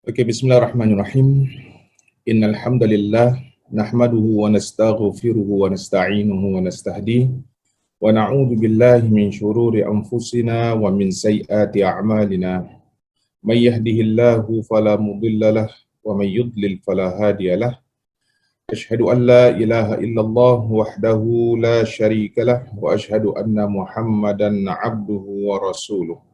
Oke, bismillahirrahmanirrahim. Innal hamdalillah nahmaduhu wa nastaghfiruhu wa nasta'inuhu wa nastahdihi wa na'udzu billahi min shururi anfusina wa min sayyiati a'malina. May yahdihillahu fala mudilla lahu wa may yudlil fala hadiya lahu. Asyhadu an la ilaha illallah wahdahu la syarika lahu wa asyhadu anna Muhammadan 'abduhu wa rasuluh.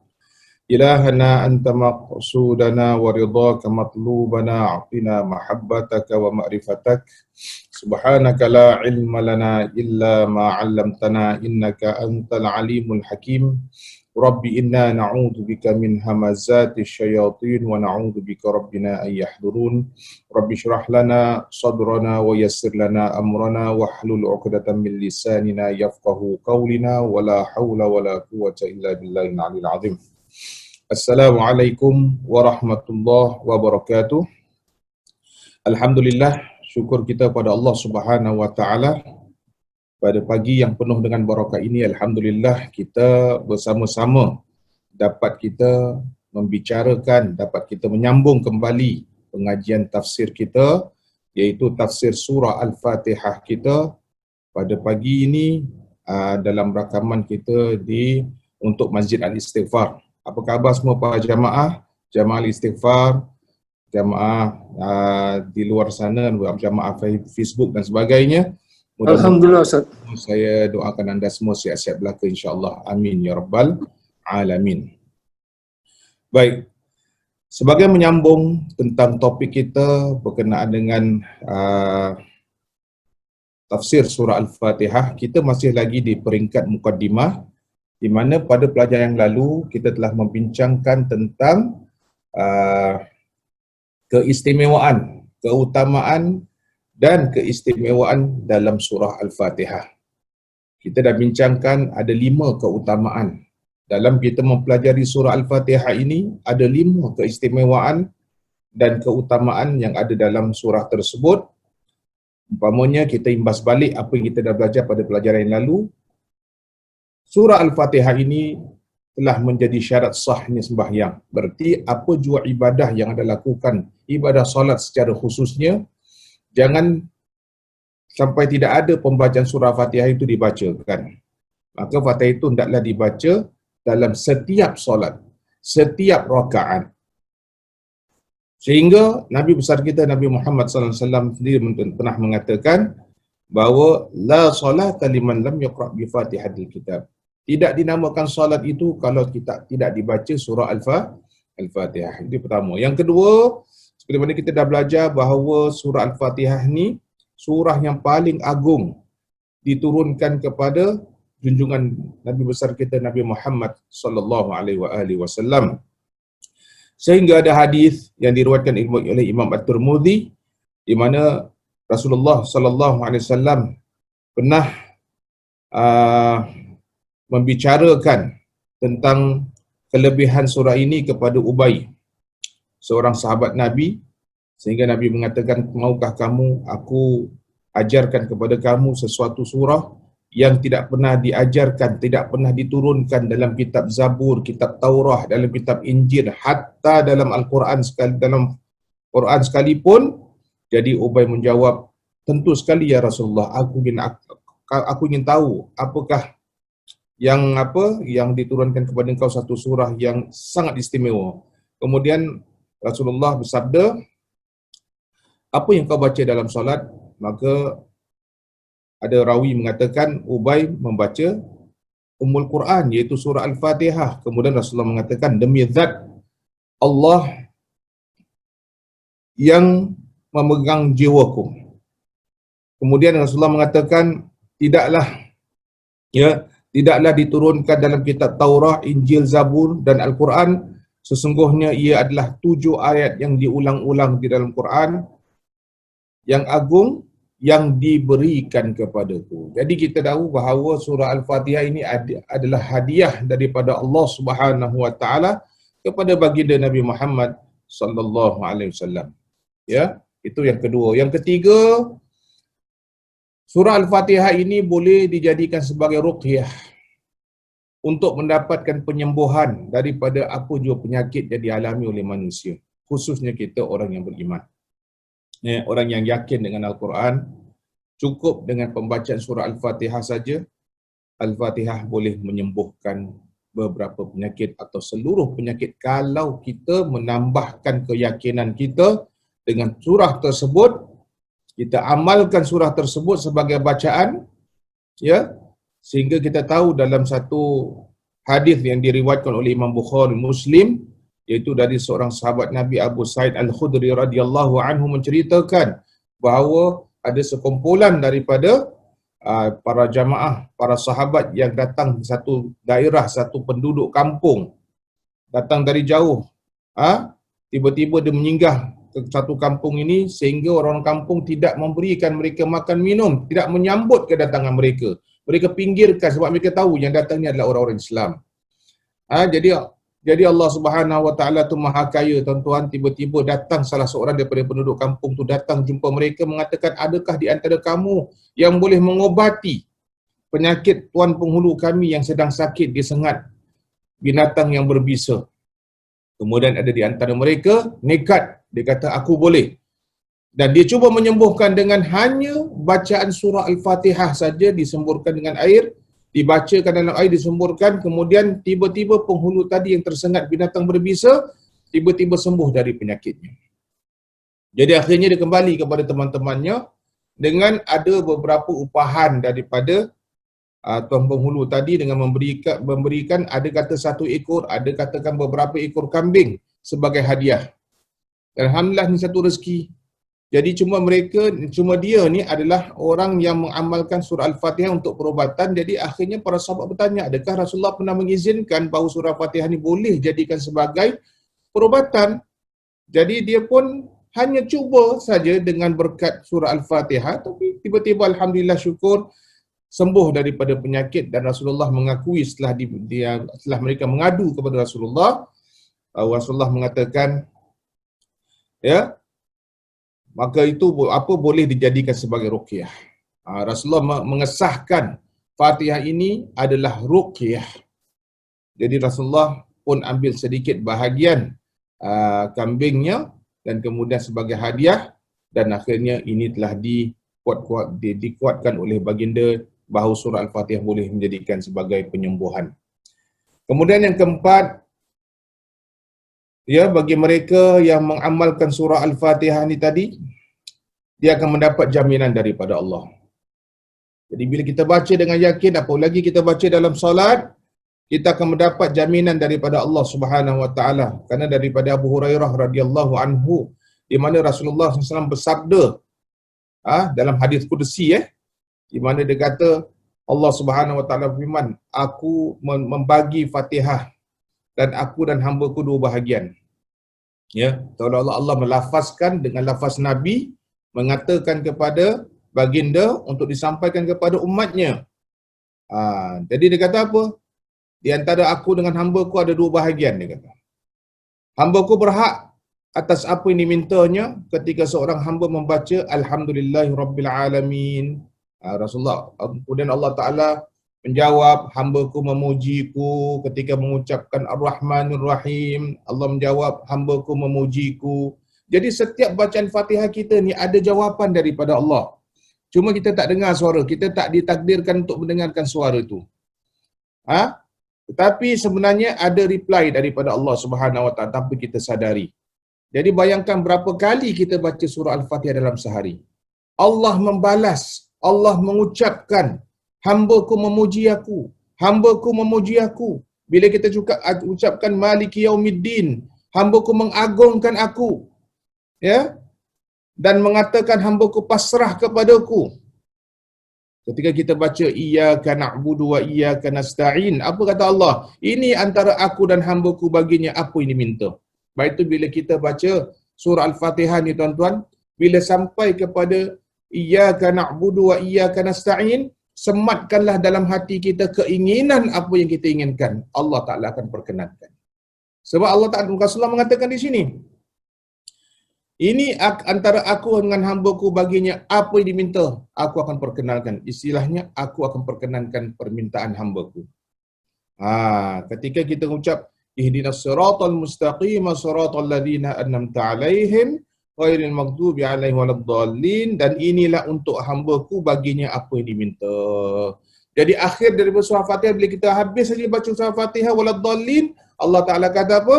إلهنا أنت مقصودنا ورضاك مطلوبنا أعطنا محبتك ومعرفتك سبحانك لا علم لنا إلا ما علمتنا إنك أنت العليم الحكيم رب إنا نعوذ بك من همزات الشياطين ونعوذ بك ربنا أن يحضرون رب اشرح لنا صدرنا ويسر لنا أمرنا واحلل عقدة من لساننا يفقه قولنا ولا حول ولا قوة إلا بالله العلي العظيم. Assalamualaikum warahmatullahi wabarakatuh. Alhamdulillah, syukur kita pada Allah Subhanahu wa taala pada pagi yang penuh dengan barakah ini. Alhamdulillah, kita bersama-sama dapat kita membicarakan, dapat kita menyambung kembali pengajian tafsir kita, iaitu tafsir surah Al-Fatihah kita pada pagi ini dalam rakaman kita untuk Masjid Al-Istighfar. Apa khabar semua para jamaah, jamaah istighfar, jamaah di luar sana, jamaah Facebook dan sebagainya. Alhamdulillah Ustaz. Saya doakan anda semua sihat-sihat belaka insya-Allah. Amin ya rabbal alamin. Baik. Sebagai menyambung tentang topik kita berkenaan dengan tafsir surah Al-Fatihah, kita masih lagi di peringkat mukaddimah, di mana pada pelajaran yang lalu kita telah membincangkan tentang keistimewaan, keutamaan dan keistimewaan dalam surah Al-Fatihah. Kita dah bincangkan ada 5 keutamaan. Dalam kita mempelajari surah Al-Fatihah ini, ada 5 keistimewaan dan keutamaan yang ada dalam surah tersebut. Umpamanya kita imbas balik apa yang kita dah belajar pada pelajaran yang lalu. Surah Al-Fatihah ini telah menjadi syarat sahnya sembahyang. Berarti apa jua ibadah yang anda lakukan, ibadah solat secara khususnya, jangan sampai tidak ada pembacaan surah Al-Fatihah itu dibacakan. Maka Fatihah itu hendaklah dibaca dalam setiap solat, setiap rakaat. Sehingga Nabi besar kita Nabi Muhammad SAW sendiri pernah mengatakan bahawa la salata liman lam yaqra' bi Fatihatil Kitab. Tidak dinamakan solat itu kalau kita tidak dibaca surah Al-Fatihah. Itu pertama. Yang kedua, seperti mana kita dah belajar bahawa surah Al-Fatihah ni surah yang paling agung diturunkan kepada junjungan Nabi besar kita Nabi Muhammad sallallahu alaihi wasallam. Sehingga ada hadis yang diriwayatkan oleh Imam At-Tirmidzi di mana Rasulullah sallallahu alaihi wasallam pernah membicarakan tentang kelebihan surah ini kepada Ubay, seorang sahabat Nabi, sehingga Nabi mengatakan, maukah kamu aku ajarkan kepada kamu sesuatu surah yang tidak pernah diajarkan, tidak pernah diturunkan dalam kitab Zabur, kitab Taurah, dalam kitab Injil, hatta dalam Al-Quran dalam Quran sekalipun. Jadi Ubay menjawab, tentu sekali ya Rasulullah, aku ingin tahu apakah yang diturunkan kepada engkau satu surah yang sangat istimewa. Kemudian Rasulullah bersabda, apa yang kau baca dalam solat? Maka ada rawi mengatakan Ubay membaca Ummul Quran, iaitu surah Al-Fatihah. Kemudian Rasulullah mengatakan, demi zat Allah yang memegang jiwaku. Kemudian Rasulullah mengatakan, tidaklah diturunkan dalam kitab Taurah, Injil, Zabur dan Al-Quran. Sesungguhnya ia adalah 7 ayat yang diulang-ulang di dalam Quran yang agung yang diberikan kepadaku. Jadi kita tahu bahawa surah Al-Fatihah ini adalah hadiah daripada Allah Subhanahu wa taala kepada baginda Nabi Muhammad sallallahu alaihi wasallam. Ya, itu yang kedua. Yang ketiga, surah Al-Fatihah ini boleh dijadikan sebagai ruqyah untuk mendapatkan penyembuhan daripada apa jua penyakit yang dialami oleh manusia. khususnya kita orang yang beriman. Orang yang yakin dengan Al-Quran, cukup dengan pembacaan surah Al-Fatihah saja, Al-Fatihah boleh menyembuhkan beberapa penyakit atau seluruh penyakit kalau kita menambahkan keyakinan kita dengan surah tersebut, kita amalkan surah tersebut sebagai bacaan, ya, sehingga kita tahu dalam satu hadis yang diriwayatkan oleh Imam Bukhari Muslim, iaitu dari seorang sahabat Nabi Abu Sa'id Al-Khudri radhiyallahu anhu menceritakan bahawa ada sekumpulan daripada para jamaah, para sahabat yang datang satu daerah, satu penduduk kampung, datang dari jauh, tiba-tiba dia menyinggah ke satu kampung ini sehingga orang kampung tidak memberikan mereka makan minum, tidak menyambut kedatangan mereka. Mereka pinggirkan sebab mereka tahu yang datang ni adalah orang-orang Islam. Jadi Allah Subhanahu Wa Taala tu Maha Kaya, tuan-tuan. Tiba-tiba datang salah seorang daripada penduduk kampung tu, datang jumpa mereka, mengatakan, adakah di antara kamu yang boleh mengobati penyakit tuan penghulu kami yang sedang sakit disengat binatang yang berbisa? Kemudian ada di antara mereka nekat, dia kata aku boleh. Dan dia cuba menyembuhkan dengan hanya bacaan surah Al-Fatihah saja, disemburkan dengan air, dibacakan dalam air, disemburkan, kemudian tiba-tiba penghulu tadi yang tersengat binatang berbisa, tiba-tiba sembuh dari penyakitnya. Jadi akhirnya dia kembali kepada teman-temannya dengan ada beberapa upahan daripada tuan penghulu tadi, dengan memberikan ada kata 1 ekor, ada katakan beberapa ekor kambing sebagai hadiah. Dan alhamdulillah ni satu rezeki. Jadi cuma dia ni adalah orang yang mengamalkan surah Al-Fatihah untuk perubatan. Jadi akhirnya para sahabat bertanya, adakah Rasulullah pernah mengizinkan bahawa surah Al-Fatihah ni boleh jadikan sebagai perubatan? Jadi dia pun hanya cuba saja dengan berkat surah Al-Fatihah, tapi tiba-tiba alhamdulillah syukur sembuh daripada penyakit. Dan Rasulullah mengakui setelah mereka mengadu kepada Rasulullah, Rasulullah mengatakan, ya, maka itu apa boleh dijadikan sebagai ruqyah. Rasulullah mengesahkan Fatihah ini adalah ruqyah. Jadi Rasulullah pun ambil sedikit bahagian kambingnya dan kemudian sebagai hadiah, dan akhirnya ini telah dikuatkan oleh baginda bahawa surah Al-Fatihah boleh menjadikan sebagai penyembuhan. Kemudian yang keempat, ya, bagi mereka yang mengamalkan surah Al-Fatihah ni tadi, dia akan mendapat jaminan daripada Allah. Jadi bila kita baca dengan yakin, apalagi kita baca dalam solat, kita akan mendapat jaminan daripada Allah Subhanahu Wa Taala. Kerana daripada Abu Hurairah radhiyallahu anhu, di mana Rasulullah SAW bersabda dalam hadis qudsi, di mana dia kata, Allah Subhanahu Wa Taala firman, aku membagi Fatihah dan aku dan hamba-Ku 2 bahagian. Ya, seolah-olah Allah melafazkan dengan lafaz Nabi, mengatakan kepada baginda untuk disampaikan kepada umatnya. Jadi dia kata apa? Di antara aku dengan hamba-Ku ada 2 bahagian, dia kata. Hamba-Ku berhak atas apa yang dimintanya ketika seorang hamba membaca Alhamdulillahirrabbilalamin. Rasulullah, kemudian Allah Ta'ala menjawab, hamba-Ku memujiku ketika mengucapkan Ar-Rahmanir Rahim. Allah menjawab, hamba-Ku memujiku. Jadi setiap bacaan Fatihah kita ni ada jawapan daripada Allah. Cuma kita tak dengar suara, kita tak ditakdirkan untuk mendengarkan suara itu. Tetapi sebenarnya ada reply daripada Allah Subhanahu Wa Taala tanpa kita sadari. Jadi bayangkan berapa kali kita baca surah Al-Fatihah dalam sehari. Allah membalas, Allah mengucapkan, hamba-Ku memuji aku, hamba-Ku memuji aku. Bila kita juga ucapkan Maliki Yaumiddin, hamba-Ku mengagungkan aku, ya, dan mengatakan hamba-Ku pasrah kepadaku. Ketika kita baca Iyyaka na'budu wa iyyaka nasta'in, apa kata Allah? Ini antara aku dan hamba-Ku baginya apa yang diminta. Baik itu bila kita baca surah Al-Fatihah ni, tuan-tuan, bila sampai kepada Iyyaka na'budu wa iyyaka nasta'in, sematkanlah dalam hati kita keinginan apa yang kita inginkan, Allah Ta'ala akan perkenankan. Sebab Allah Ta'ala, Rasulullah mengatakan di sini, ini antara aku dengan hamba-Ku baginya apa yang diminta, aku akan perkenankan. Istilahnya, aku akan perkenankan permintaan hamba-Ku. Ketika kita ucap Ihdinas siratal mustaqim siratal ladzina an'amta 'alaihim ghairil maghdubi 'alaihim waladdallin, dan inilah untuk hamba-Ku baginya apa yang diminta. Jadi akhir daripada surah Fatihah, bila kita habis saja baca surah Fatihah waladdallin, Allah Taala kata apa?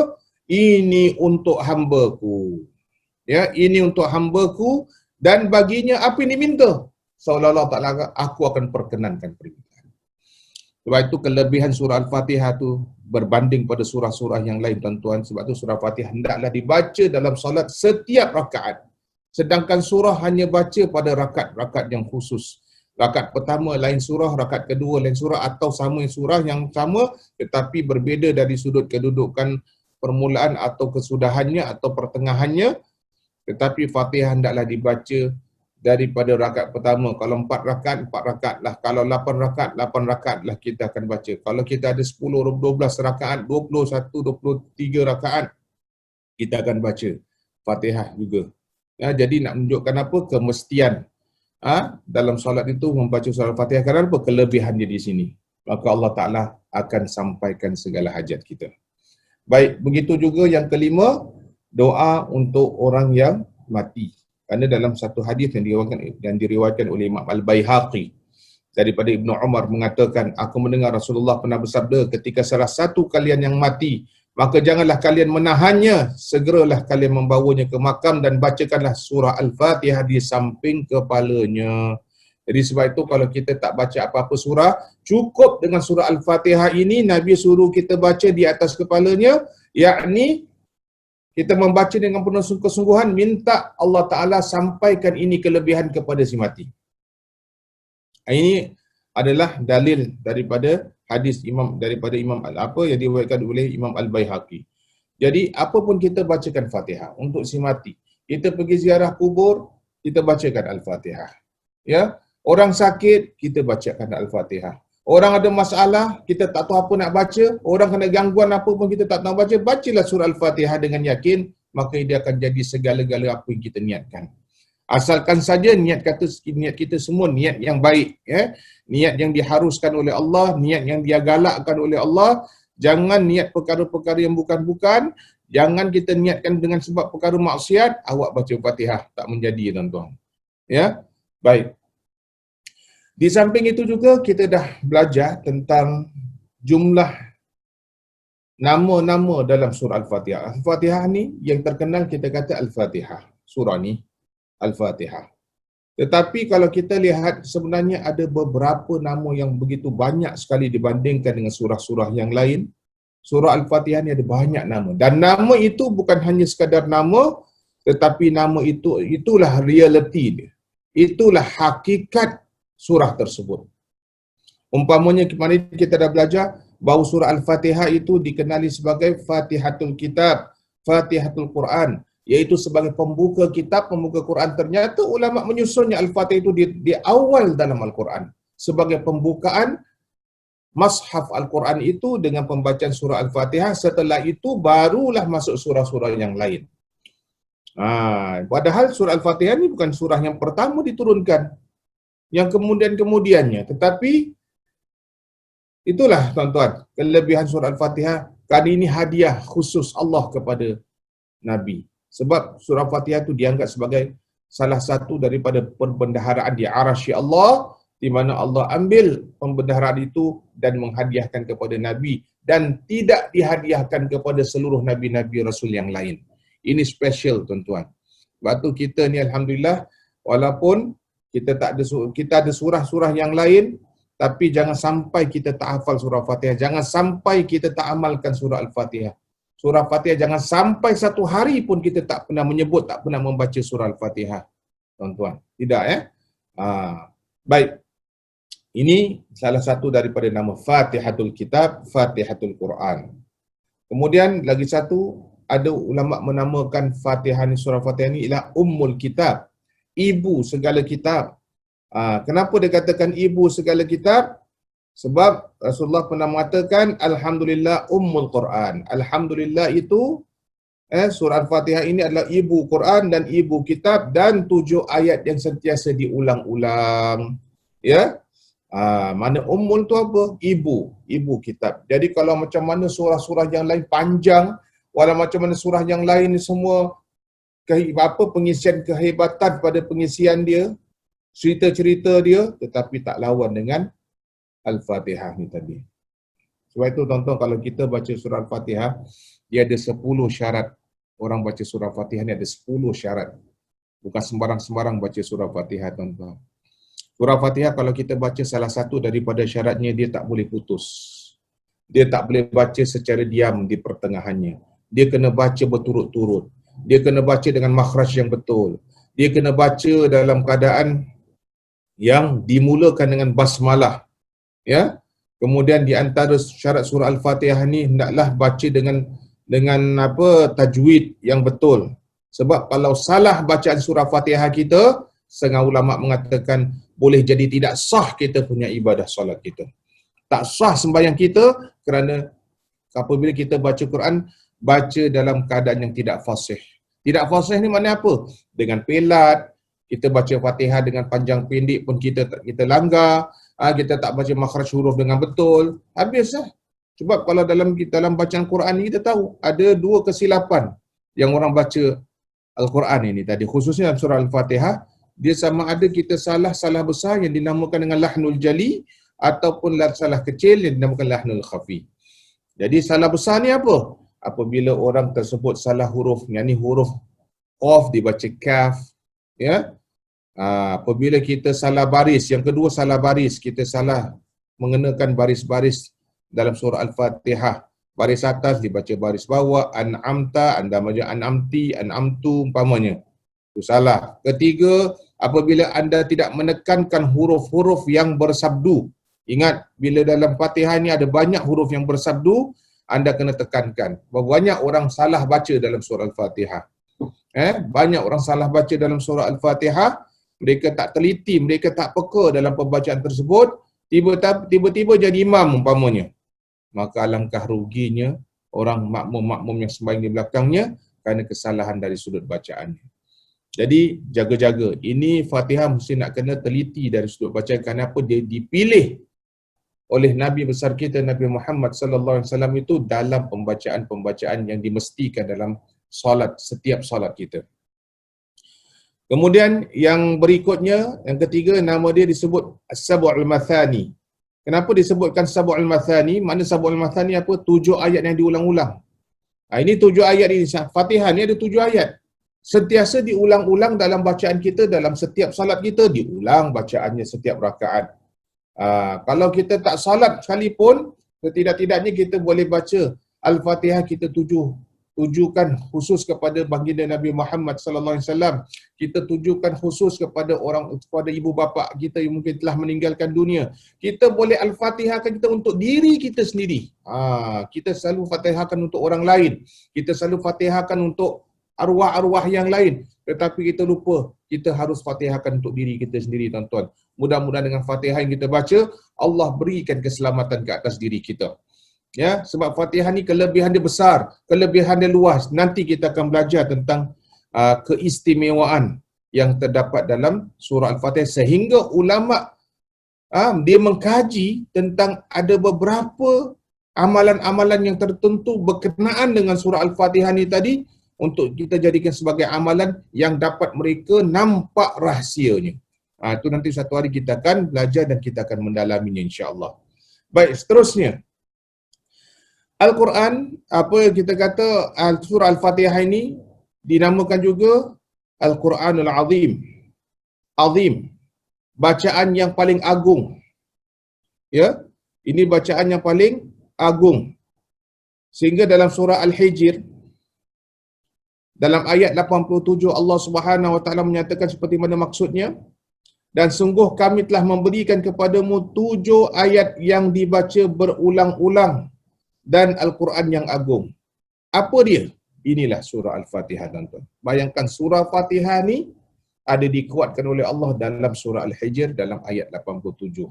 Ini untuk hamba-Ku. Ya, ini untuk hamba-Ku dan baginya apa yang diminta. Seolah-olah Ta'ala aku akan perkenankan permintaan. Sebab itu kelebihan surah Al-Fatihah tu berbanding pada surah-surah yang lain, tuan-tuan. Sebab itu surah Fatihah hendaklah dibaca dalam solat setiap rakaat. Sedangkan surah hanya baca pada rakaat-rakaat yang khusus. Rakaat pertama lain surah, rakaat kedua lain surah, atau sama surah yang sama tetapi berbeza dari sudut kedudukan permulaan atau kesudahannya atau pertengahannya. Tetapi Fatihah hendaklah dibaca daripada rakaat pertama. Kalau 4 rakaat lah. Kalau 8 rakaat lah kita akan baca. Kalau kita ada 10, 12 rakaat, 21, 23 rakaat, kita akan baca Fatihah juga. Ya, jadi nak menunjukkan apa? Kemestian dalam solat itu membaca surah Fatihah. Kerana apa? Kelebihannya di sini. Maka Allah Ta'ala akan sampaikan segala hajat kita. Baik, begitu juga yang kelima, doa untuk orang yang mati. Kerana dalam satu hadis yang diriwayatkan oleh Imam Al-Baihaqi daripada Ibnu Umar mengatakan, aku mendengar Rasulullah pernah bersabda, ketika salah satu kalian yang mati, maka janganlah kalian menahannya, segeralah kalian membawanya ke makam dan bacakanlah surah Al-Fatihah di samping kepalanya. Jadi sebab itu kalau kita tak baca apa-apa surah, cukup dengan surah Al-Fatihah ini Nabi suruh kita baca di atas kepalanya, yakni kita membaca dengan penuh kesungguhan, minta Allah Ta'ala sampaikan ini kelebihan kepada si mati. Ini adalah dalil daripada hadis daripada Imam yang diriwayatkan oleh Imam Al-Baihaqi. Jadi apa pun kita bacakan Fatihah untuk si mati. Kita pergi ziarah kubur, kita bacakan Al-Fatihah. Ya, orang sakit, kita bacakan Al-Fatihah. Orang ada masalah, kita tak tahu apa nak baca, orang kena gangguan apa pun kita tak tahu baca, bacalah surah Al-Fatihah dengan yakin, maka dia akan jadi segala-gala apa yang kita niatkan. Asalkan saja niat kita semua niat yang baik, ya. Niat yang diharuskan oleh Allah, niat yang dia galakkan oleh Allah. Jangan niat perkara-perkara yang bukan-bukan, jangan kita niatkan dengan sebab perkara maksiat, awak baca Fatihah tak menjadi, tuan-tuan. Ya. Baik. Di samping itu juga kita dah belajar tentang jumlah nama-nama dalam surah Al-Fatihah. Al-Fatihah ni yang terkenal kita kata Al-Fatihah. Surah ni Al-Fatihah. Tetapi kalau kita lihat sebenarnya ada beberapa nama yang begitu banyak sekali dibandingkan dengan surah-surah yang lain. Surah Al-Fatihah ni ada banyak nama. Dan nama itu bukan hanya sekadar nama, tetapi nama itulah realiti dia. Itulah hakikat surah tersebut. Umpamanya kemarin kita dah belajar bahawa surah Al-Fatihah itu dikenali sebagai Fatihatul Kitab, Fatihatul Quran, iaitu sebagai pembuka kitab, pembuka Quran. Ternyata ulama menyusunnya Al-Fatihah itu di awal dalam Al-Quran sebagai pembukaan Mashaf Al-Quran itu dengan pembacaan surah Al-Fatihah. Setelah itu barulah masuk surah-surah yang lain. Padahal surah Al-Fatihah ini bukan surah yang pertama diturunkan, yang kemudian-kemudiannya. Tetapi itulah tuan-tuan kelebihan surah Al-Fatihah. Kali ini hadiah khusus Allah kepada Nabi. Sebab surah Fatihah itu dianggap sebagai salah satu daripada perbendaharaan di arasy Allah, di mana Allah ambil pembendaharaan itu dan menghadiahkan kepada Nabi dan tidak dihadiahkan kepada seluruh Nabi-Nabi Rasul yang lain. Ini special, tuan-tuan. Sebab tu kita ni Alhamdulillah, walaupun kita ada surah-surah yang lain, tapi jangan sampai kita tak hafal surah Fatihah. Jangan sampai kita tak amalkan surah Al-Fatihah. Surah Fatihah jangan sampai satu hari pun kita tak pernah menyebut, tak pernah membaca surah Al-Fatihah. Tuan-tuan. Tidak, ya? Baik. Ini salah satu daripada nama Fatihatul Kitab, Fatihatul Quran. Kemudian lagi satu, ada ulama menamakan Fatihah ni, surah Fatihah ni ialah Ummul Kitab, ibu segala kitab. Kenapa dia katakan ibu segala kitab? Sebab Rasulullah pernah mengatakan Alhamdulillah Ummul Quran. Alhamdulillah itu surah Al-Fatihah ini adalah ibu Quran dan ibu kitab, dan 7 ayat yang sentiasa diulang-ulang. Ya. Mana ummul tu apa? Ibu kitab. Jadi kalau macam mana surah-surah yang lain panjang, walau macam mana surah yang lain ni semua pengisian kehebatan pada pengisian dia, cerita-cerita dia, tetapi tak lawan dengan Al-Fatihah ni tadi. Sebab itu tuan-tuan, kalau kita baca surah Al-Fatihah, dia ada 10 syarat. Orang baca surah Al-Fatihah ni ada 10 syarat. Bukan sembarang-sembarang baca surah Al-Fatihah, tuan-tuan. Surah Al-Fatihah kalau kita baca salah satu daripada syaratnya, dia tak boleh putus. Dia tak boleh baca secara diam di pertengahannya. Dia kena baca berturut-turut. Dia kena baca dengan makhraj yang betul. Dia kena baca dalam keadaan yang dimulakan dengan basmalah. Ya. Kemudian di antara syarat surah Al-Fatihah ni hendaklah baca dengan tajwid yang betul. Sebab kalau salah bacaan surah Fatihah kita, setengah ulama mengatakan boleh jadi tidak sah kita punya ibadah solat kita. Tak sah sembahyang kita kerana apabila kita baca Quran, baca dalam keadaan yang tidak fasih. Tidak fasih ni maknanya apa? Dengan pelat, kita baca Fatihah dengan panjang pendek pun kita langgar, kita tak baca makhraj huruf dengan betul, habislah. Sebab kalau dalam bacaan Quran ni kita tahu ada 2 kesilapan yang orang baca Al-Quran ini tadi, khususnya dalam surah Al-Fatihah, dia sama ada kita salah besar yang dinamakan dengan lahnul jali ataupun salah kecil yang dinamakan lahnul khafi. Jadi salah besar ni apa? Apabila orang tersebut salah huruf, yakni huruf qaf dibaca kaf, ya. Apabila kita salah baris, yang kedua salah baris, kita salah mengenakan baris-baris dalam surah Al-Fatihah. Baris atas dibaca baris bawah, an'amta, anda baca an'amti, an'amtu umpamanya. Itu salah. Ketiga, apabila anda tidak menekankan huruf-huruf yang bersabdu. Ingat, bila dalam Fatihah ni ada banyak huruf yang bersabdu, anda kena tekankan. Banyak orang salah baca dalam surah Al-Fatihah. Banyak orang salah baca dalam surah Al-Fatihah, mereka tak teliti, mereka tak peka dalam pembacaan tersebut, tiba-tiba jadi imam umpamanya. Maka alangkah ruginya orang makmum-makmum yang sembahyang di belakangnya kerana kesalahan dari sudut bacaannya. Jadi jaga-jaga. Ini Fatihah mesti nak kena teliti dari sudut bacaan. Kenapa dia dipilih oleh Nabi besar kita Nabi Muhammad sallallahu alaihi wasallam itu dalam pembacaan-pembacaan yang dimestikan dalam solat, setiap solat kita. Kemudian yang berikutnya, yang ketiga, nama dia disebut As-Sab'ul Mathani. Kenapa disebutkan Sab'ul Mathani? Mana Sab'ul Mathani apa? 7 ayat yang diulang-ulang. Ini 7 ayat ini. Fatihah ni ada 7 ayat. Sentiasa diulang-ulang dalam bacaan kita, dalam setiap salat kita, diulang bacaannya setiap rakaat. Kalau kita tak salat sekalipun, setidak-tidaknya kita boleh baca Al-Fatihah, kita tujukan khusus kepada baginda Nabi Muhammad sallallahu alaihi wasallam. Kita tujukan khusus kepada ibu bapa kita yang mungkin telah meninggalkan dunia. Kita boleh Al-Fatihahkan kita untuk diri kita sendiri. Kita selalu Fatihahkan untuk orang lain. Kita selalu Fatihahkan untuk arwah-arwah yang lain. Tetapi kita lupa, kita harus Fatihahkan untuk diri kita sendiri, tuan-tuan. Mudah-mudahan dengan Fatihah yang kita baca, Allah berikan keselamatan ke atas diri kita. Ya, sebab Fatihah ni kelebihan dia besar, kelebihan dia luas. Nanti kita akan belajar tentang keistimewaan yang terdapat dalam surah Al-Fatihah, sehingga ulama dia mengkaji tentang ada beberapa amalan-amalan yang tertentu berkenaan dengan surah Al-Fatihah ni tadi, untuk kita jadikan sebagai amalan yang dapat mereka nampak rahsianya. Itu nanti satu hari kita akan belajar dan kita akan mendalaminya, insya-Allah. Baik, seterusnya Al-Quran, apa yang kita kata, surah Al-Fatihah ini dinamakan juga Al-Quranul Azim. Azim, bacaan yang paling agung. Ya, ini bacaan yang paling agung. Sehingga dalam surah Al-Hijr, dalam ayat 87, Allah Subhanahu Wa Taala menyatakan seperti mana maksudnya, dan sungguh kami telah memberikan kepadamu 7 ayat yang dibaca berulang-ulang dan Al-Quran yang agung. Apa dia? Inilah surah Al-Fatihah, tuan-tuan. Bayangkan surah Fatihah ni ada dikuatkan oleh Allah dalam surah Al-Hijr dalam ayat 87.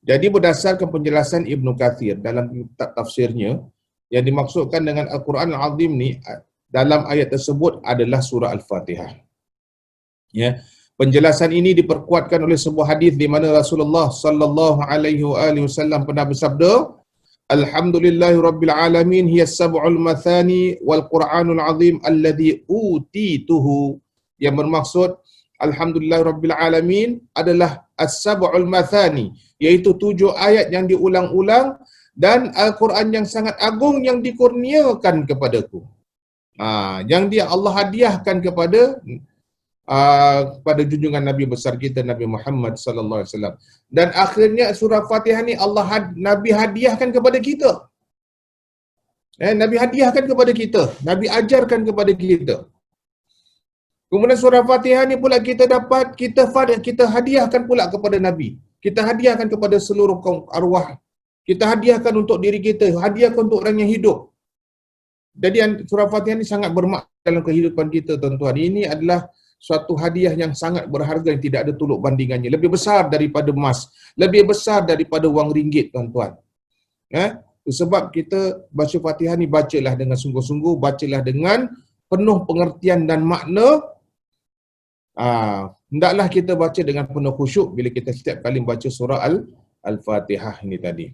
Jadi berdasarkan penjelasan Ibn Kathir dalam tafsirnya, yang dimaksudkan dengan Al-Quran Al-Azim ni dalam ayat tersebut adalah surah Al-Fatihah. Ya. Penjelasan ini diperkuatkan oleh sebuah hadis di mana Rasulullah sallallahu alaihi wasallam pernah bersabda, Alhamdulillahi rabbil alamin hiya sab'ul mathani wal Qur'anul azim alladhi utituhu. Yang bermaksud Alhamdulillah rabbil alamin adalah as-sab'ul mathani, iaitu 7 ayat yang diulang-ulang dan Al-Quran yang sangat agung yang dikurniakan kepadaku. Yang dia Allah hadiahkan kepada junjungan Nabi besar kita Nabi Muhammad sallallahu alaihi wasallam. Dan akhirnya surah Fatihah ni Nabi hadiahkan kepada kita. Nabi hadiahkan kepada kita, Nabi ajarkan kepada kita. Kemudian surah Fatihah ni pula kita hadiahkan pula kepada Nabi. Kita hadiahkan kepada seluruh kaum arwah. Kita hadiahkan untuk diri kita, hadiahkan untuk orang yang hidup. Jadi surah Fatihah ni sangat bermakna dalam kehidupan kita, tuan-tuan. Ini adalah suatu hadiah yang sangat berharga yang tidak ada tolak bandingannya. Lebih besar daripada emas, lebih besar daripada wang ringgit, tuan-tuan. Sebab kita baca Fatihah ni, bacalah dengan sungguh-sungguh, bacalah dengan penuh pengertian dan makna. Hendaklah kita baca dengan penuh khusyuk bila kita setiap kali baca surah Al-Fatihah ini tadi.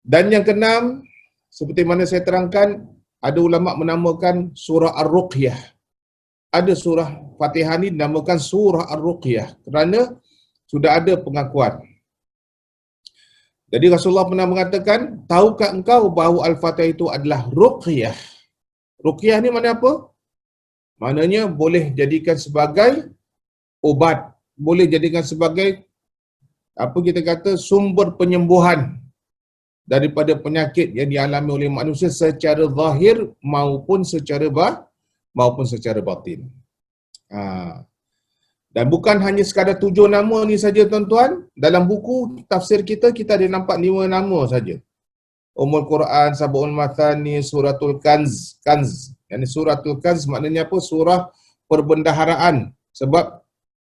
Dan yang keenam, seperti mana saya terangkan, ada ulama menamakan surah Ar-Ruqyah. Ada surah Fatihah ni dinamakan surah Ar-Ruqyah kerana sudah ada pengakuan. Jadi Rasulullah pernah mengatakan, tahukah engkau bahawa Al-Fatihah itu adalah Ruqyah? Ruqyah ni mana apa? Maknanya boleh jadikan sebagai ubat, boleh jadikan sebagai sumber penyembuhan daripada penyakit yang dialami oleh manusia secara zahir maupun secara batin. Dan bukan hanya sekadar 7 nama ni saja, tuan-tuan. Dalam buku tafsir kita ada nampak 5 nama saja. Ummul Quran, Sab'ul Mathani, Suratul Kanz. Yani Suratul Kanz maknanya apa? Surah perbendaharaan. Sebab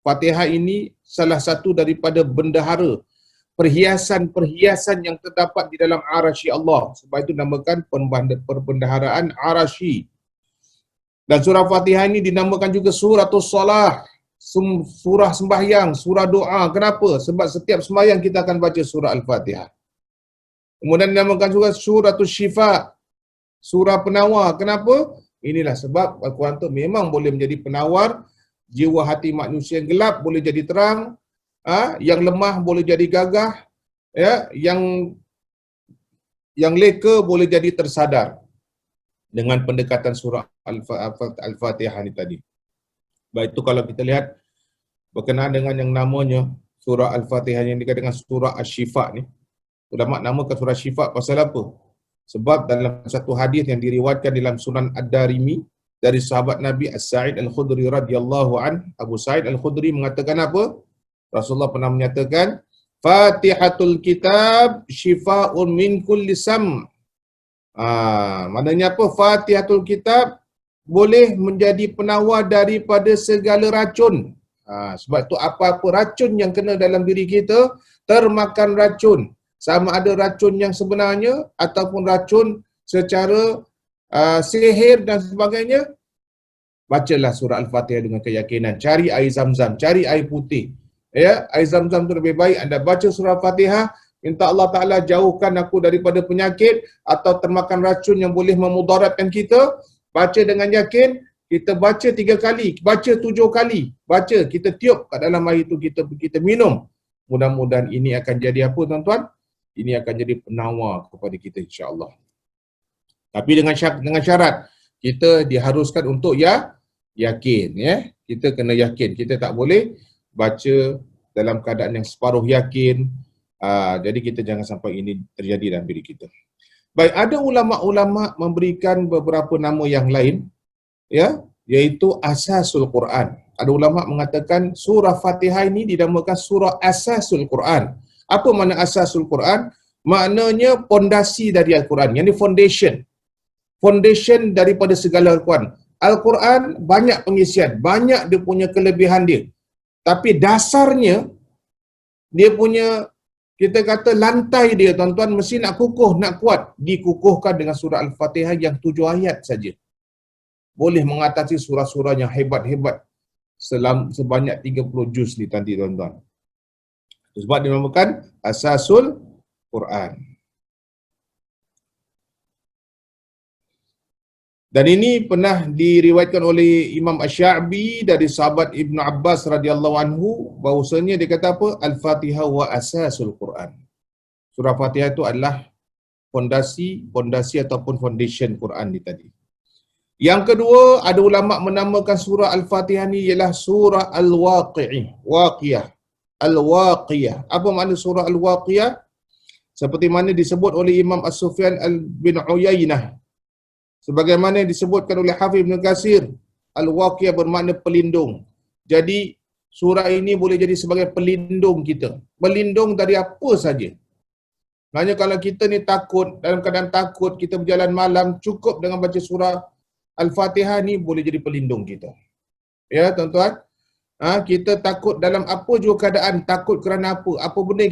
Fatihah ini salah satu daripada bendahara, perhiasan yang terdapat di dalam arasy Allah. Sebab itu dinamakan perbendaharaan arasy. Dan surah Fatihah ini dinamakan juga Suratul Salah, surah sembahyang, surah doa. Kenapa? Sebab setiap sembahyang kita akan baca surah Al-Fatihah. Kemudian dinamakan juga Suratul Syifa, surah penawar. Kenapa? Inilah sebab Al-Quran itu memang boleh menjadi penawar. Jiwa hati manusia yang gelap boleh jadi terang, yang lemah boleh jadi gagah, yang leka boleh jadi tersadar dengan pendekatan surah Al-Fatihah ini tadi. Baik, itu kalau kita lihat berkenaan dengan yang namanya surah Al-Fatihah yang dikatakan dengan surah Asy-Syifa ni. Ulama namakan surah Syifa pasal apa? Sebab dalam satu hadis yang diriwayatkan dalam Sunan Ad-Darimi dari sahabat Nabi As-Sa'id Al-Khudri radhiyallahu an, Abu Sa'id Al-Khudri mengatakan apa? Rasulullah pernah menyatakan, Fatihatul Kitab syifa'un min kulli sam. Maknanya apa? Fatihatul Kitab boleh menjadi penawar daripada segala racun. Sebab itu apa-apa racun yang kena dalam diri kita, termakan racun. Sama ada racun yang sebenarnya ataupun racun secara sihir dan sebagainya, bacalah surah Al-Fatihah dengan keyakinan. Cari air Zam-Zam, cari air putih. Air Zam-Zam itu lebih baik. Anda baca surah Al-Fatihah, minta Allah Ta'ala jauhkan aku daripada penyakit atau termakan racun yang boleh memudaratkan kita. Baca dengan yakin. Kita baca 3 kali, baca 7 kali. Baca, kita tiup kat dalam air itu, kita minum. Mudah-mudahan ini akan jadi apa, tuan-tuan? Ini akan jadi penawar kepada kita, insya-Allah. Tapi dengan syarat kita diharuskan untuk yakin, kita kena yakin. Kita tak boleh baca dalam keadaan yang separuh yakin. Jadi kita jangan sampai ini terjadi dalam diri kita. Baik, ada ulama-ulama memberikan beberapa nama yang lain, iaitu Asasul Quran. Ada ulama mengatakan surah Fatihah ini dinamakan surah Asasul Quran. Apa makna Asasul Quran? Maknanya pondasi dari Al-Quran, yang ini foundation daripada segala Al-Quran. Al-Quran banyak pengisian, banyak dia punya kelebihan dia. Tapi dasarnya, dia punya, kita kata lantai dia, tuan-tuan, mesti nak kukuh, nak kuat. Dikukuhkan dengan surah Al-Fatihah yang 7 ayat saja. Boleh mengatasi surah-surah yang hebat-hebat sebanyak 30 juz ni nanti tuan-tuan. Sebab dinamakan Asasul Quran. Dan ini pernah diriwayatkan oleh Imam Asy-Sya'bi dari sahabat Ibnu Abbas radhiyallahu anhu, bahawasanya dia kata apa? Al-Fatihah wa asasul Quran. Surah Fatihah itu adalah fondasi ataupun foundation Quran ni tadi. Yang kedua, ada ulama menamakan surah Al-Fatihah ni ialah surah Al-Waqiyah. Al-Waqiyah. Apa makna surah Al-Waqiyah? Seperti mana disebut oleh Imam As-Sufyan bin Uyainah. Sebagaimana disebutkan oleh Hafiz Ibn Katsir, Al-Waqiyah bermakna pelindung. Jadi surah ini boleh jadi sebagai pelindung kita. Pelindung dari apa saja. Maknanya kalau kita ni takut, dalam keadaan takut, kita berjalan malam, cukup dengan baca surah Al-Fatihah ni boleh jadi pelindung kita. Ya tuan-tuan, kita takut dalam apa juga keadaan, takut kerana apa benda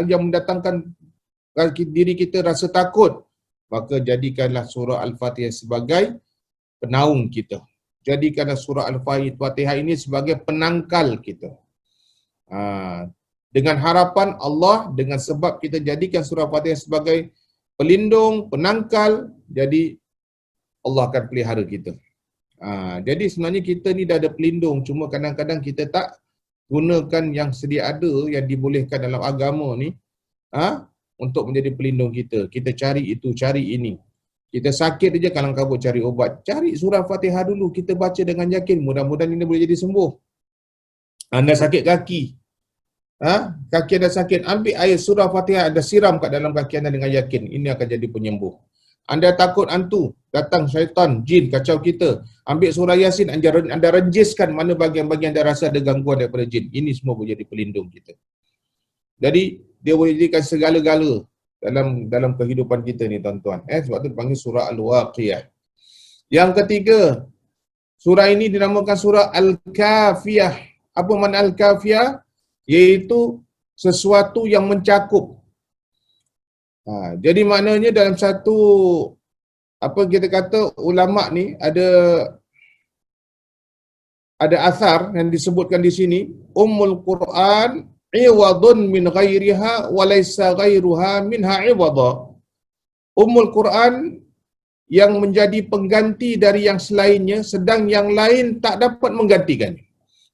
yang mendatangkan diri kita rasa takut, maka jadikanlah surah Al-Fatihah sebagai penaung kita. Jadikanlah surah Al-Fatihah ini sebagai penangkal kita. Dengan harapan Allah, dengan sebab kita jadikan surah Al-Fatihah sebagai pelindung, penangkal, jadi Allah akan pelihara kita. Jadi sebenarnya kita ni dah ada pelindung, cuma kadang-kadang kita tak gunakan yang sedia ada yang dibolehkan dalam agama ni untuk menjadi pelindung kita. Kita cari itu, cari ini. Kita sakit aja kalau kabut cari ubat. Cari surah Fatihah dulu, kita baca dengan yakin, mudah-mudahan ini boleh jadi sembuh. Anda sakit kaki, kaki anda sakit, ambil air surah Fatihah, anda siram kat dalam kaki anda dengan yakin, ini akan jadi penyembuh. Anda takut hantu, datang syaitan, jin, kacau kita, ambil surah Yasin, anda renjiskan mana bagian-bagian anda rasa ada gangguan daripada jin. Ini semua boleh jadi pelindung kita. Jadi, dia boleh jadikan segala-gala dalam kehidupan kita ni tuan-tuan. Sebab tu dipanggil surah Al-Waqiyah. Yang ketiga, surah ini dinamakan surah Al-Kafiyah. Apa makna Al-Kafiyah? Iaitu sesuatu yang mencakup. Jadi maknanya dalam satu, apa kita kata, ulama ni ada asar yang disebutkan di sini, Ummul Quran iwadun min ghairiha wa laysa ghairuha minha iwada. Ummul Quran yang menjadi pengganti dari yang selainnya, sedang yang lain tak dapat menggantikannya.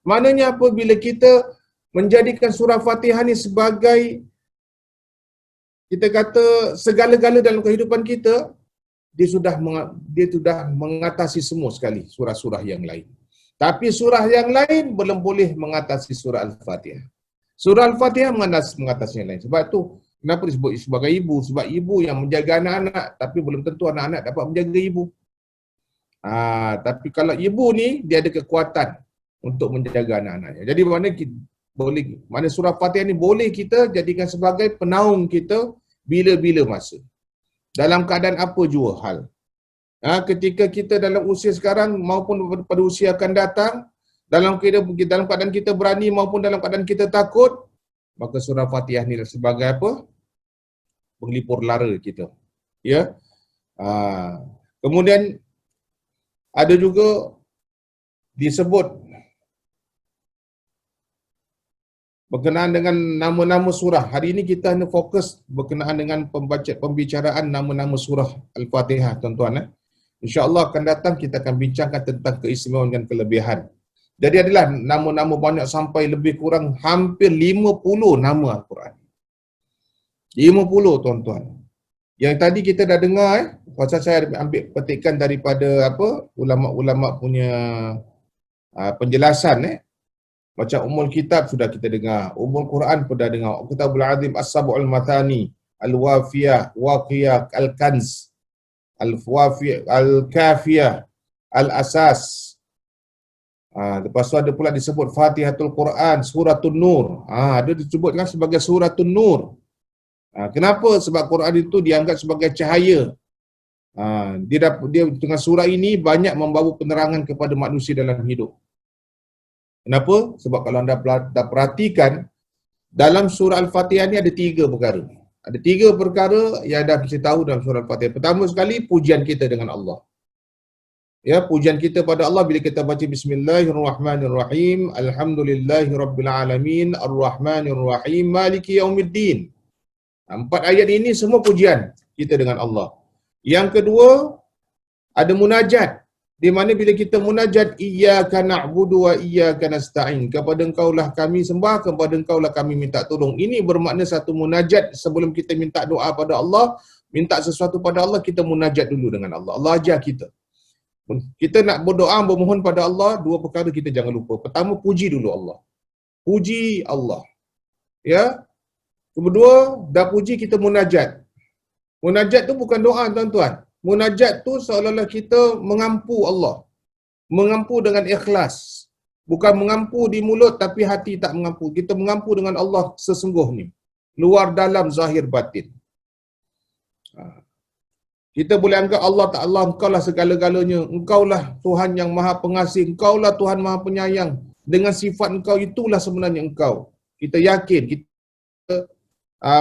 Maknanya apabila kita menjadikan surah Fatihah ni sebagai, kita kata, segala-gala dalam kehidupan kita, dia sudah mengatasi semua sekali surah-surah yang lain. Tapi surah yang lain belum boleh mengatasi surah Al-Fatihah. Surah Al-Fatihah mengatasi yang lain. Sebab tu kenapa disebut sebagai ibu? Sebab ibu yang menjaga anak-anak, tapi belum tentu anak-anak dapat menjaga ibu. Tapi kalau ibu ni, dia ada kekuatan untuk menjaga anak-anaknya. Jadi mana surah Fatihah ni boleh kita jadikan sebagai penaung kita bila-bila masa. Dalam keadaan apa jua hal. Ketika kita dalam usia sekarang maupun pada usia akan datang, dalam keadaan kita berani maupun dalam keadaan kita takut, maka surah Fatihah ni sebagai apa? Penglipur lara kita. Ya. Kemudian ada juga disebut berkenaan dengan nama-nama surah. Hari ini kita hanya fokus berkenaan dengan pembicaraan nama-nama surah Al-Fatihah, tuan-tuan. InsyaAllah akan datang kita akan bincangkan tentang keistimewaan dan kelebihan. Jadi adalah nama-nama banyak sampai lebih kurang hampir 50 nama Al-Quran. 50 tuan-tuan. Yang tadi kita dah dengar, pasal saya ambil petikan daripada ulama-ulama punya penjelasan. Macam Ummul Kitab sudah kita dengar, Ummul Quran pun dah dengar, Kitabul Azim, As-Sab'ul Mathani, Al-Wafiyah, Waqiyah, Al-Kanz, Al-Kafiyah, Al-Asas. Lepas tu ada pula disebut Fatihatul Quran, Suratul Nur. Ada disebutkan sebagai Suratul Nur. Kenapa? Sebab Quran itu dianggap sebagai cahaya. Dia dengan surah ini banyak membawa penerangan kepada manusia dalam hidup. Kenapa? Sebab kalau anda perhatikan, dalam surah Al-Fatihah ni ada 3 perkara. Ada 3 perkara yang anda mesti tahu dalam surah Al-Fatihah. Pertama sekali, pujian kita dengan Allah. Ya, pujian kita pada Allah bila kita baca Bismillahirrahmanirrahim, Alhamdulillahirabbil alamin, Arrahmanirrahim, Maliki yaumiddin. Empat ayat ini semua pujian kita dengan Allah. Yang kedua, ada munajat. Di mana bila kita munajat, iyyaka na'budu wa iyyaka nasta'in. Kepada engkaulah kami sembah, kepada engkaulah kami minta tolong. Ini bermakna satu munajat. Sebelum kita minta doa pada Allah, minta sesuatu pada Allah, kita munajat dulu dengan Allah. Allah ajar kita. Kita nak berdoa, bermohon pada Allah, dua perkara kita jangan lupa. Pertama, puji dulu Allah. Puji Allah. Ya. Kedua, dah puji kita munajat. Munajat tu bukan doa, tuan-tuan. Munajat tu seolah-olah kita mengampu Allah. Mengampu dengan ikhlas. Bukan mengampu di mulut tapi hati tak mengampu. Kita mengampu dengan Allah sesungguhnya. Luar dalam, zahir batin. Kita boleh anggap Allah Ta'ala, engkaulah segala-galanya. Engkaulah Tuhan yang maha pengasih. Engkaulah Tuhan maha penyayang. Dengan sifat engkau, itulah sebenarnya engkau. Kita yakin, kita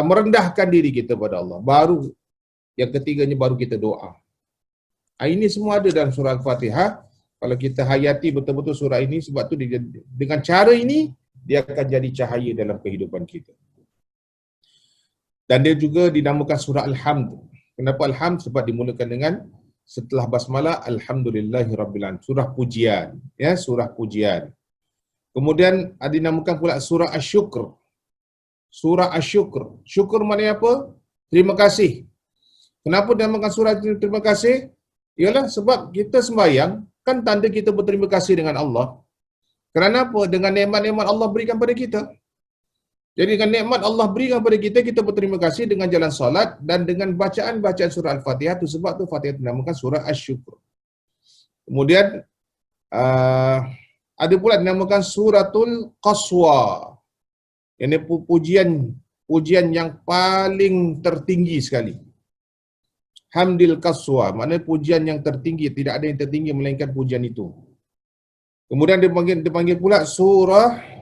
merendahkan diri kita pada Allah. Baru yang ketiganya, baru kita doa. Ini semua ada dalam surah Al-Fatihah. Kalau kita hayati betul-betul surah ini, sebab tu dengan cara ini, dia akan jadi cahaya dalam kehidupan kita. Dan dia juga dinamakan surah Alhamd. Kenapa Alhamd? Sebab dimulakan dengan setelah basmalah, Alhamdulillahirabbil alamin. Surah pujian. Ya, surah pujian. Kemudian ada dinamakan pula surah Asy-Syukr. Surah Asy-Syukr. Syukur maknanya apa? Terima kasih. Kenapa dinamakan surah terima kasih? Ialah sebab kita sembahyang, kan tanda kita berterima kasih dengan Allah. Kerana apa? Dengan nikmat-nikmat Allah berikan pada kita. Jadi dengan nikmat Allah berikan pada kita, kita berterima kasih dengan jalan solat dan dengan bacaan surah Al-Fatihah. Itu sebab tu Fatihah dinamakan surah Asy-Syukr. Kemudian ada pula dinamakan suratul Qaswa. Ini pujian yang paling tertinggi sekali. Hamdil Qaswa, maknanya pujian yang tertinggi, tidak ada yang tertinggi melainkan pujian itu. Kemudian dipanggil pula surah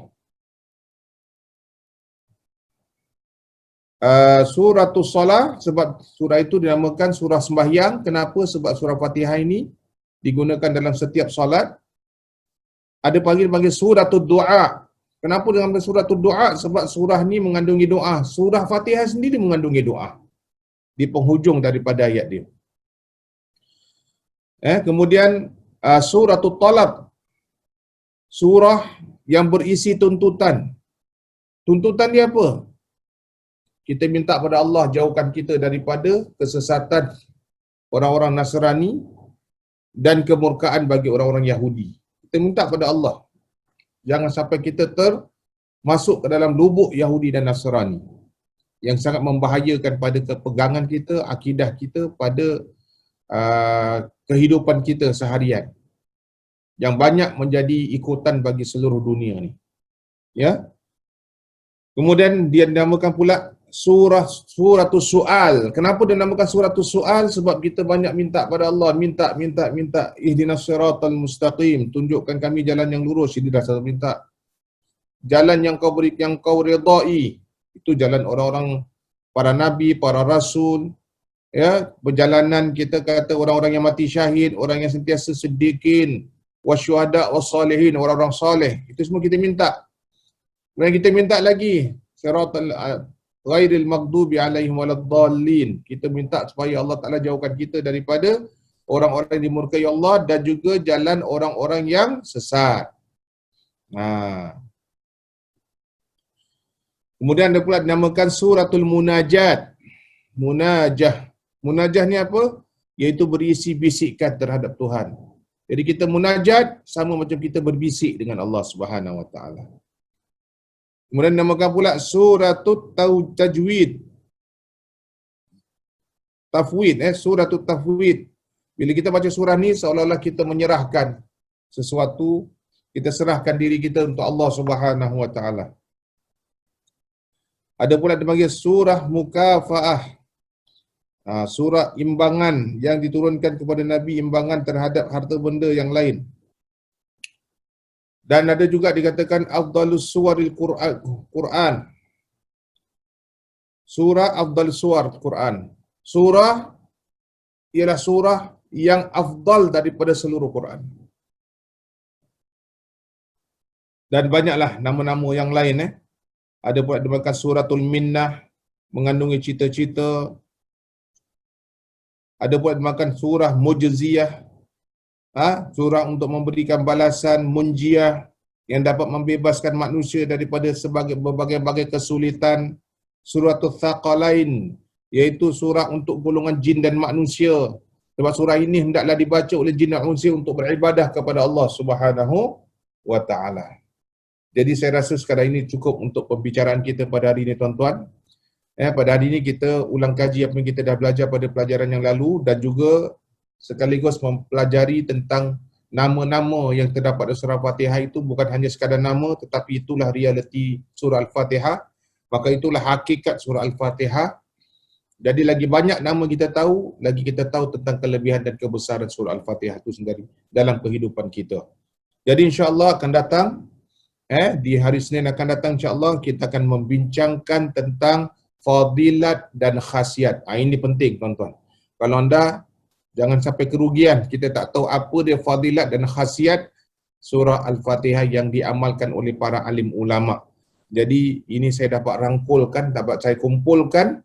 Suratul Salah, sebab surah itu dinamakan surah sembahyang. Kenapa? Sebab surah Fatihah ini digunakan dalam setiap solat. Ada panggil suratul Du'a. Kenapa dengan suratul Du'a? Sebab surah ni mengandungi doa. Surah Fatihah sendiri mengandungi doa di penghujung daripada ayat dia. Kemudian suratul Talab, surah yang berisi tuntutan. Tuntutan dia apa? Kita minta pada Allah jauhkan kita daripada kesesatan orang-orang Nasrani dan kemurkaan bagi orang-orang Yahudi. Kita minta pada Allah, jangan sampai kita termasuk ke dalam lubuk Yahudi dan Nasrani yang sangat membahayakan pada kepegangan kita, akidah kita, pada kehidupan kita seharian, yang banyak menjadi ikutan bagi seluruh dunia ni. Ya. Kemudian dia dinamakan pula suratul Su'al. Kenapa dia dinamakan suratul Su'al? Sebab kita banyak minta pada Allah, minta ihdinas siratal mustaqim, tunjukkan kami jalan yang lurus. Ini dah satu minta. Jalan yang kau beri, yang kau redai, itu jalan orang-orang, para nabi, para rasul. Ya, perjalanan kita kata orang-orang yang mati syahid, orang yang sentiasa siddiqin, wasyuhada wassalihin, orang-orang soleh. Itu semua kita minta. Kemudian kita minta lagi siratal ghairil maghdubi alaihim waladdallin. Kita minta supaya Allah Taala jauhkan kita daripada orang-orang yang dimurkai Allah dan juga jalan orang-orang yang sesat. Kemudian ada pula dinamakan suratul Munajat. Munajah ni apa? Iaitu berisi bisikan terhadap Tuhan. Jadi kita munajat sama macam kita berbisik dengan Allah Subhanahu Wa Taala. Kemudian dinamakan pula suratul Tajwid. Tafwid, suratul Tafwid. Bila kita baca surah ni, seolah-olah kita menyerahkan sesuatu, kita serahkan diri kita untuk Allah Subhanahu Wa Taala. Ada pula dipanggil surah Mukafaah. Surah imbangan yang diturunkan kepada Nabi, imbangan terhadap harta benda yang lain. Dan ada juga dikatakan afdalus suwaril Quran. Surah afdal suwar Quran. Surah ialah surah yang afdal daripada seluruh Quran. Dan banyaklah nama-nama yang lain. Ada pula dinamakan Suratul Minnah, mengandungi cita-cita. Ada pula dinamakan Surah Mujziyah, surah untuk memberikan balasan, munjiah, yang dapat membebaskan manusia daripada berbagai-bagai kesulitan. Suratul Thaqalain, iaitu surah untuk golongan jin dan manusia. Sebab surah ini hendaklah dibaca oleh jin dan manusia untuk beribadah kepada Allah Subhanahu wa taala. Jadi saya rasa sekarang ini cukup untuk pembicaraan kita pada hari ini, tuan-tuan. Pada hari ini kita ulang kaji apa yang kita dah belajar pada pelajaran yang lalu dan juga sekaligus mempelajari tentang nama-nama yang terdapat dalam surah Al-Fatihah itu bukan hanya sekadar nama, tetapi itulah realiti surah Al-Fatihah. Maka itulah hakikat surah Al-Fatihah. Jadi lagi banyak nama kita tahu, lagi kita tahu tentang kelebihan dan kebesaran surah Al-Fatihah itu sendiri dalam kehidupan kita. Jadi insya-Allah akan datang, di hari Senin akan datang insya-Allah kita akan membincangkan tentang fadilat dan khasiat. Ini penting, tuan-tuan. Kalau anda jangan sampai kerugian, kita tak tahu apa dia fadilat dan khasiat surah Al-Fatihah yang diamalkan oleh para alim ulama. Jadi ini saya dapat rangkulkan, dapat saya kumpulkan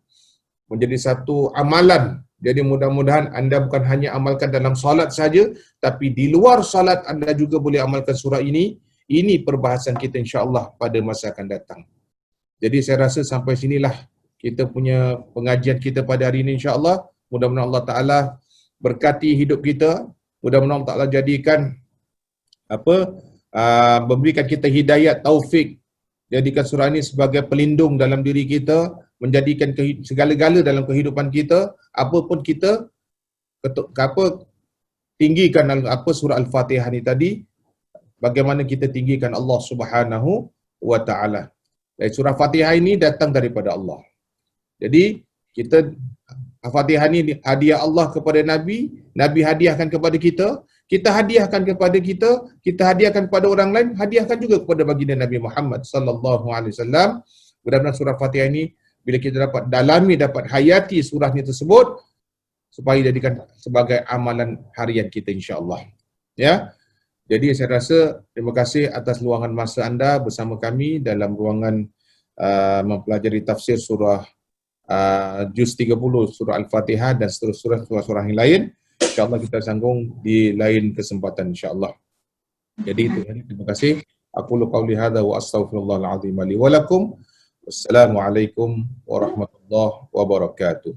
menjadi satu amalan. Jadi mudah-mudahan anda bukan hanya amalkan dalam solat saja, tapi di luar solat anda juga boleh amalkan surah ini. Ini perbahasan kita insya-Allah pada masa akan datang. Jadi saya rasa sampai sinilah kita punya pengajian kita pada hari ini insya-Allah. Mudah-mudahan Allah Taala berkati hidup kita. Mudah-mudahan Allah Taala jadikan memberikan kita hidayat, taufik, jadikan surah ini sebagai pelindung dalam diri kita, menjadikan segala-gala dalam kehidupan kita, apapun kita tinggikan surah Al-Fatihah ni tadi, bagaimana kita tinggikan Allah Subhanahu wa taala. Dan surah Fatihah ini datang daripada Allah. Jadi kita Al-Fatihah ini hadiah Allah kepada Nabi, Nabi hadiahkan kepada kita, kita hadiahkan kepada kita hadiahkan kepada orang lain, hadiahkan juga kepada baginda Nabi Muhammad sallallahu alaihi wasallam. Mudah-mudahan surah Fatihah ini bila kita dapat dalami, dapat hayati surah ini tersebut supaya jadikan sebagai amalan harian kita insya-Allah. Ya. Jadi saya rasa terima kasih atas luangan masa anda bersama kami dalam ruangan mempelajari tafsir surah juz 30 surah Al-Fatihah dan seterusnya surah-surah yang lain. InsyaAllah kita sambung di lain kesempatan insyaAllah. Jadi itu, terima kasih. Aku qauli hadza wa astaghfirullahal azim li wa lakum. Wassalamualaikum warahmatullahi wabarakatuh.